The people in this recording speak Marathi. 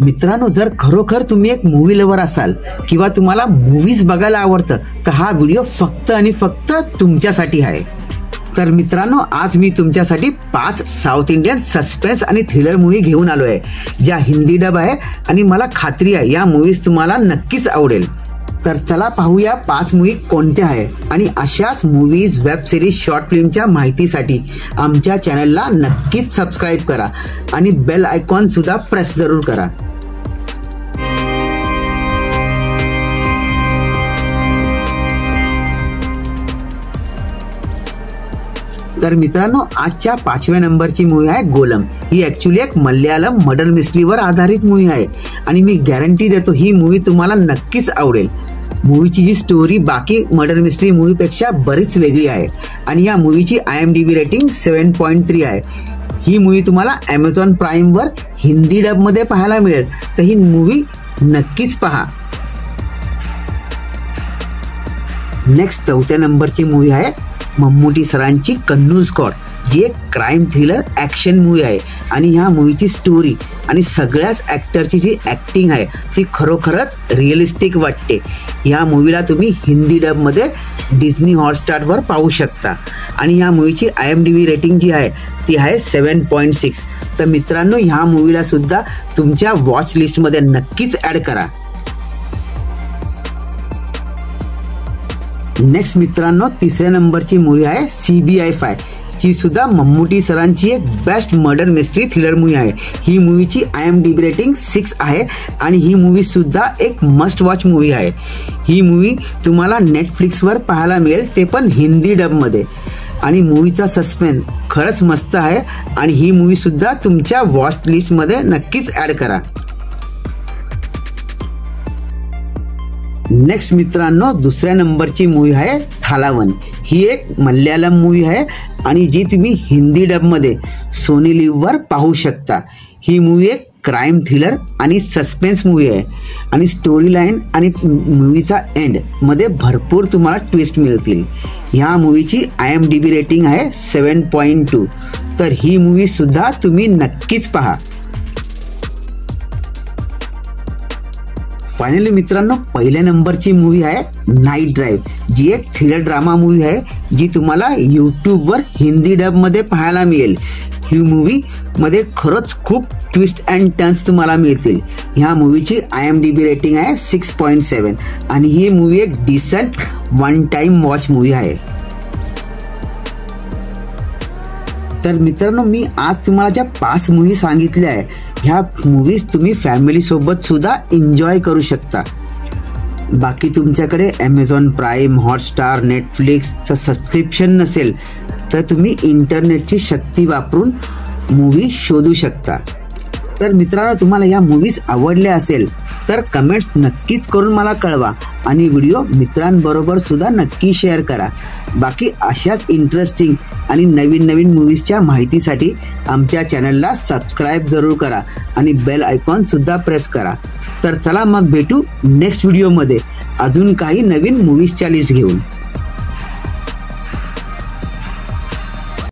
मित्रांनो, जर खरोखर तुम्ही एक मूवी लवर असाल किंवा तुम्हाला मूवीज बघायला आवडतं तर हा व्हिडिओ फक्त आणि फक्त तुमच्यासाठी आहे। तर मित्रांनो, आज मी तुमच्यासाठी 5 साऊथ इंडियन सस्पेन्स आणि थ्रिलर मूवी घेऊन आलो आहे, ज्या हिंदी डब आहे आणि मला खात्री आहे या मूवीज तुम्हाला नक्कीच आवडेल। तर चला पाहूया 5 मूवी कोणत्या आहे आणि अशाच मूवीज, वेब सिरीज, शॉर्ट फिल्मच्या माहितीसाठी आमच्या चॅनलला नक्कीच सबस्क्राइब करा आणि बेल आयकॉन सुद्धा प्रेस जरूर करा। तर मित्रांनो, आजच्या 5व्या नंबरची मूवी आहे गोलम। ही ॲक्च्युली एक मल्याळम मर्डर मिस्ट्रीवर आधारित मूवी आहे आणि मी गॅरंटी देतो ही मूवी तुम्हाला नक्कीच आवडेल। मूवीची जी स्टोरी बाकी मर्डर मिस्ट्री मूवीपेक्षा बरीच वेगळी आहे आणि या मूवीची IMDb रेटिंग 7.3 आहे। ही मूवी तुम्हाला Amazon प्राईमवर हिंदी डबमध्ये पाहायला मिळेल, तर ही मूवी नक्कीच पहा। नेक्स्ट 4थ्या नंबरची मूवी आहे मम्मुटी सरांची कन्नूर स्क्वॉड, जी एक क्राईम थ्रिलर ॲक्शन मूवी आहे आणि ह्या मूवीची स्टोरी आणि सगळ्याच ॲक्टरची जी ॲक्टिंग आहे ती खरोखरच रिअलिस्टिक वाटते। ह्या मूवीला तुम्ही हिंदी डबमध्ये डिझनी हॉटस्टारवर पाहू शकता आणि ह्या मूवीची IMDb रेटिंग जी आहे ती आहे 7.6। तर मित्रांनो, ह्या मूवीला सुद्धा तुमच्या वॉच लिस्टमध्ये नक्कीच ॲड करा। नेक्स्ट मित्रांनो, 3ऱ्या नंबरची मूवी आहे CBI 5, जी सुद्धा मम्मुटी सरांची एक best murder mystery thriller movie आहे। ही मूवीची IMDb रेटिंग 6 आहे आणि ही मूवी सुद्धा एक मस्ट वॉच मूवी आहे। ही मूवी तुम्हाला नेटफ्लिक्सवर पाहायला मिळेल, ते पण हिंदी डबमध्ये, आणि मूवीचा सस्पेन्स खरंच मस्त आहे आणि ही मूवी सुद्धा तुमच्या वॉच लिस्टमध्ये नक्कीच ॲड करा। नेक्स्ट मित्रांनो, 2ऱ्या नंबरची मूवी आहे थालावन। ही एक मल्याळम मूवी आहे आणि जी तुम्ही हिंदी डबमध्ये सोनी लिव्हवर पाहू शकता। ही मूवी एक क्राईम थ्रिलर आणि सस्पेन्स मूवी आहे आणि स्टोरी लाईन आणि मूवीचा एंड मध्ये भरपूर तुम्हाला ट्विस्ट मिळतील। ह्या मूवीची IMDb रेटिंग आहे 7.2। तर ही मूवी सुद्धा तुम्ही नक्कीच पहा। फायनली मित्रांनो, 1ल्या नंबरची मूवी आहे नाईट ड्राईव्ह, जी एक थ्रिलर ड्रामा मूवी आहे जी तुम्हाला यूट्यूबवर हिंदी डबमध्ये पाहायला मिळेल। ही मूवी मध्ये खरंच खूप ट्विस्ट अँड टर्न्स तुम्हाला मिळतील। ह्या मूवीची IMDb रेटिंग आहे 6.7 आणि ही मूवी एक decent one time watch movie आहे। तर मित्रांनो, मी आज तुम्हाला ज्या 5 मूवी सांगितल्या आहे ह्या मूवीज तुम्ही फॅमिली सोबत सुद्धा एन्जॉय करू शकता। बाकी तुमच्याकडे Amazon प्राईम, हॉटस्टार, नेटफ्लिक्सचं सबस्क्रिप्शन नसेल तर तुम्ही इंटरनेटची शक्ती वापरून मूवी शोधू शकता। तर मित्रांनो, तुम्हाला या मूवीज आवडल्या असेल तर कमेंट्स नक्कीच करून मला कळवा आणि व्हिडिओ मित्रांबरोबर सुद्धा नक्की शेअर करा। बाकी अशाच इंटरेस्टिंग आणि नवीन नवीन मूवीजच्या माहितीसाठी आमच्या चॅनलला सबस्क्राईब जरूर करा आणि बेल आयकॉन सुद्धा प्रेस करा। तर चला मग भेटू नेक्स्ट व्हिडिओमध्ये अजून काही नवीन मूवीजच्या लिस्ट घेऊन।